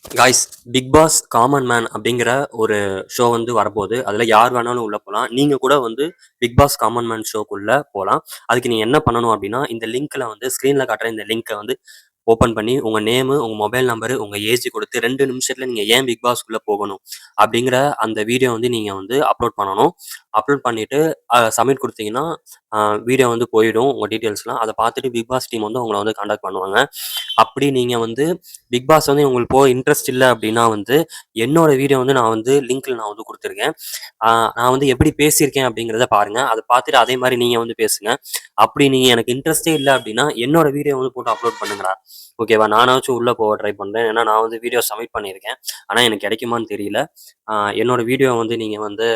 Guys Bigg Boss common man அப்படிங்கிற ஒரு show வந்து வரப்போகுது. அதில் யார் வேணாலும் உள்ளே போகலாம். நீங்கள் கூட வந்து பிக் பாஸ் காமன் மேன் ஷோக்குள்ளே போகலாம். அதுக்கு நீங்கள் என்ன பண்ணணும் அப்படின்னா, இந்த லிங்க்கில் வந்து ஸ்க்ரீனில் காட்டுற இந்த லிங்க்கை வந்து ஓப்பன் பண்ணி உங்கள் நேமு, உங்கள் மொபைல் நம்பரு, உங்கள் ஏஜ் கொடுத்து 2 நிமிஷத்தில் நீங்கள் ஏன் பிக் பாஸ்க்குள்ளே போகணும் அப்படிங்கிற அந்த வீடியோ வந்து நீங்கள் வந்து அப்லோட் பண்ணணும். அப்லோட் பண்ணிவிட்டு சப்மிட் கொடுத்தீங்கன்னா வீடியோ வந்து போயிடும் உங்கள் டீட்டெயில்ஸ்லாம். அதை பார்த்துட்டு பிக் பாஸ் டீம் வந்து உங்களை வந்து காண்டாக்ட் பண்ணுவாங்க. அப்படி நீங்கள் வந்து பிக் பாஸ் வந்து உங்களுக்கு போக இன்ட்ரெஸ்ட் இல்லை அப்படின்னா வந்து என்னோட வீடியோ வந்து நான் வந்து லிங்க்ல நான் வந்து கொடுத்துருக்கேன். நான் வந்து எப்படி பேசியிருக்கேன் அப்படிங்கிறத பாருங்கள். அதை பார்த்துட்டு அதே மாதிரி நீங்கள் வந்து பேசுங்க. அப்படி நீங்கள் எனக்கு இன்ட்ரெஸ்டே இல்லை அப்படின்னா என்னோட வீடியோ வந்து போட்டு அப்லோட் பண்ணுங்கடா. ஓகேவா? நானாச்சும் உள்ளே போக ட்ரை பண்ணுறேன். ஏன்னா நான் வந்து வீடியோ சப்மிட் பண்ணியிருக்கேன். ஆனால் எனக்கு கிடைக்குமான்னு தெரியல. என்னோட வீடியோ வந்து நீங்கள் வந்து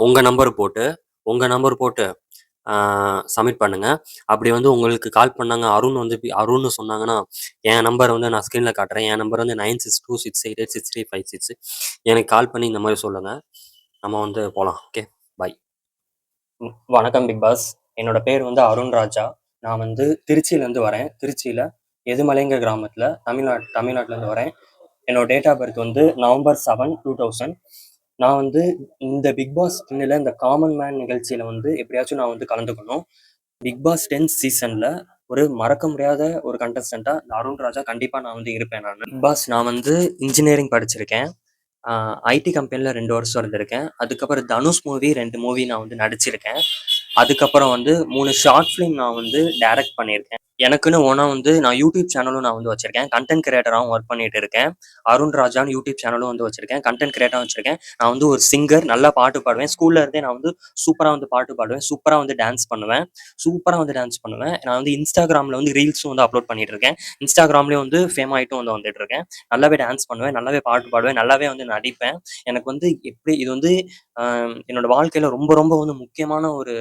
உங்கள் நம்பர் போட்டு சப்மிட் பண்ணுங்க. அப்படி வந்து உங்களுக்கு கால் பண்ணாங்க அருண்னு சொன்னாங்கன்னா, என் நம்பர் வந்து நான் ஸ்க்ரீனில் காட்டுறேன். என் நம்பர் வந்து 9626886356. எனக்கு கால் பண்ணி இந்த மாதிரி சொல்லுங்க. நம்ம வந்து போகலாம். ஓகே, பாய். வணக்கம் பிக் பாஸ். என்னோட பேர் வந்து அருண் ராஜா. நான் வந்து திருச்சியிலேருந்து வரேன். திருச்சியில் எதுமலைங்கிற கிராமத்தில் தமிழ்நாட்டிலேருந்து வரேன். என்னோட டேட் ஆஃப் பர்த் வந்து November 7, 2000. நான் வந்து இந்த பிக் பாஸ் 10ல் இந்த காமன் மேன் நிகழ்ச்சியில் வந்து எப்படியாச்சும் நான் வந்து கலந்துக்கணும். பிக் பாஸ் 10 சீசனில் ஒரு மறக்க முடியாத ஒரு கண்டஸ்டண்ட்டாக இந்த அருண் ராஜா கண்டிப்பாக நான் வந்து இருப்பேன். பிக் பாஸ் நான் வந்து இன்ஜினியரிங் படிச்சிருக்கேன். ஐடி கம்பெனியில் 2 வருஷம் இருந்திருக்கேன். அதுக்கப்புறம் தனுஷ் மூவி 2 மூவி நான் வந்து நடிச்சிருக்கேன். அதுக்கப்புறம் வந்து 3 ஷார்ட் ஃபிலிம் நான் வந்து டைரக்ட் பண்ணியிருக்கேன். எனக்குன்னு ஓனா வந்து நான் யூடியூப் சேனலும் நான் வந்து வச்சிருக்கேன். கண்டென்ட் கிரியேட்டராகவும் ஒர்க் பண்ணிட்டு இருக்கேன். அருண் ராஜான்னு யூடியூப் சேனலும் வந்து வச்சிருக்கேன். கண்டென்ட் கிரியேட்டராகவும் வச்சிருக்கேன். நான் வந்து ஒரு சிங்கர், நல்லா பாட்டு பாடுவேன். ஸ்கூல்ல இருந்தே நான் வந்து சூப்பராக வந்து பாட்டு பாடுவேன். சூப்பராக வந்து டான்ஸ் பண்ணுவேன். நான் வந்து இன்ஸ்டாகிராமில் வந்து ரீல்ஸும் வந்து அப்லோட் பண்ணிட்டு இருக்கேன். இன்ஸ்டாகிராம்லேயும் வந்து ஃபேம் ஆகிட்டும் வந்து வந்துட்டு இருக்கேன். நல்லாவே டான்ஸ் பண்ணுவேன், நல்லாவே பாட்டு பாடுவேன், நல்லாவே வந்து நடிப்பேன். எனக்கு வந்து எப்படி இது வந்து என்னோட வாழ்க்கையில ரொம்ப ரொம்ப வந்து முக்கியமான ஒரு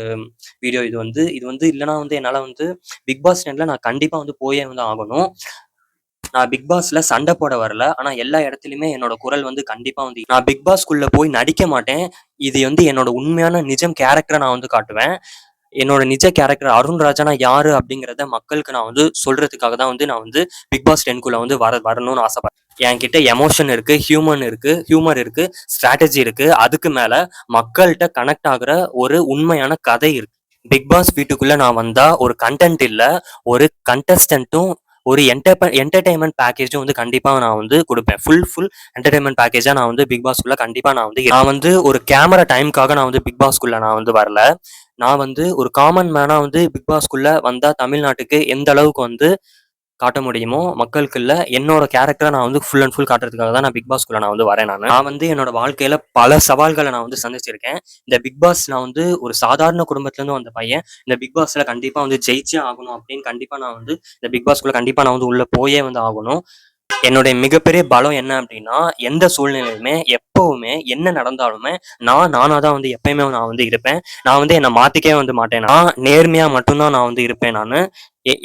வீடியோ. இது வந்து இல்லைனா வந்து என்னால் வந்து பிக் பாஸ் 10ல நான் கண்டிப்பாக வந்து போயே வந்து ஆகணும். நான் பிக் பாஸ்ல சண்டை போட வரல. ஆனா எல்லா இடத்துலயுமே என்னோட குரல் வந்து கண்டிப்பா வந்து நான் பிக் பாஸ்க்குள்ள போய் நடிக்க மாட்டேன். இது வந்து என்னோட உண்மையான நிஜம் கேரக்டரை நான் வந்து காட்டுவேன். என்னோட நிஜ கேரக்டர் அருண் ராஜானா யாரு அப்படிங்கிறத மக்களுக்கு நான் வந்து சொல்றதுக்காக தான் வந்து நான் வந்து பிக் பாஸ் 10க்குள்ள வந்து வரணும்னு ஆசைப்படுறேன். என்கிட்ட எமோஷன் இருக்கு, ஹியூமர் இருக்கு, ஸ்ட்ராட்டஜி இருக்கு. அதுக்கு மேல மக்கள்கிட்ட கனெக்ட் ஆகுற ஒரு உண்மையான கதை இருக்கு. பிக் பாஸ் வீட்டுக்குள்ள நான் வந்தா ஒரு கண்டென்ட் இல்ல, ஒரு கண்டஸ்டன்ட்டும் ஒரு என்டர்டைன்மெண்ட் பேக்கேஜும் வந்து கண்டிப்பா நான் வந்து கொடுப்பேன். ஃபுல் என்டர்டைன்மெண்ட் பேக்கேஜா நான் வந்து பிக் பாஸ்க்குள்ள கண்டிப்பா நான் வந்து ஒரு கேமரா டைமுக்காக நான் வந்து பிக் பாஸ்க்குள்ள நான் வந்து வரல. நான் வந்து ஒரு காமன் மேனா வந்து பிக் பாஸ்க்குள்ள வந்தா தமிழ்நாட்டுக்கு எந்த அளவுக்கு வந்து காட்ட முடியுமோ மக்களுக்குள்ள என்னோட கேரக்டரை நான் வந்து ஃபுல் அண்ட் ஃபுல் காட்டுறதுக்காக தான் நான் பிக் பாஸ்க்குள்ள நான் வந்து வரேன். நான் வந்து என்னோட வாழ்க்கையில பல சவால்களை நான் வந்து சந்திச்சிருக்கேன். இந்த பிக் பாஸ் நான் வந்து ஒரு சாதாரண குடும்பத்துல இருந்து வந்த பையன். இந்த பிக் பாஸ்ல கண்டிப்பா வந்து ஜெயிச்சே ஆகணும் அப்படின்னு கண்டிப்பா நான் வந்து இந்த பிக் பாஸ்க்குள்ள கண்டிப்பா நான் வந்து உள்ள போயே வந்து ஆகணும். என்னுடைய மிகப்பெரிய பலம் என்ன அப்படின்னா, எந்த சூழ்நிலையுமே எப்பவுமே என்ன நடந்தாலுமே நானா தான் வந்து எப்பயுமே நான் வந்து இருப்பேன். நான் வந்து என்னை மாத்திக்கவே வந்து மாட்டேன். நான் நேர்மையா மட்டும்தான் நான் வந்து இருப்பேன். நான்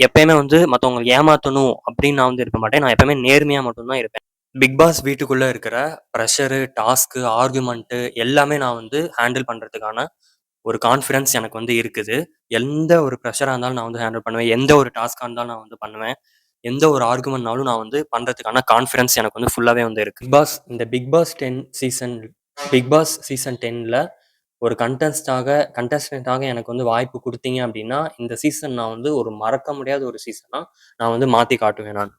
எப்பயுமே வந்து மற்றவங்களை ஏமாத்தணும் அப்படின்னு நான் வந்து இருக்க மாட்டேன். நான் எப்பயுமே நேர்மையா மட்டும்தான் இருப்பேன். பிக் பாஸ் வீட்டுக்குள்ள இருக்கிற ப்ரெஷரு, டாஸ்க்கு, ஆர்குமெண்ட்டு எல்லாமே நான் வந்து ஹேண்டில் பண்றதுக்கான ஒரு கான்ஃபிடன்ஸ் எனக்கு வந்து இருக்குது. எந்த ஒரு ப்ரெஷரா இருந்தாலும் நான் வந்து ஹேண்டில் பண்ணுவேன். எந்த ஒரு டாஸ்க்கா இருந்தாலும் நான் வந்து பண்ணுவேன். எந்த ஒரு ஆர்குமெண்ட்னாலும் நான் வந்து பண்றதுக்கான கான்ஃபிடன்ஸ் எனக்கு வந்து ஃபுல்லாவே வந்து இருக்கு. பிக் பாஸ் சீசன் 10ல ஒரு கண்டஸ்டன்ட்டாக எனக்கு வந்து வாய்ப்பு குடுத்தீங்க அப்படின்னா, இந்த சீசன் நான் வந்து ஒரு மறக்க முடியாத ஒரு சீசனா நான் வந்து மாத்தி காட்டுவேன் நான்.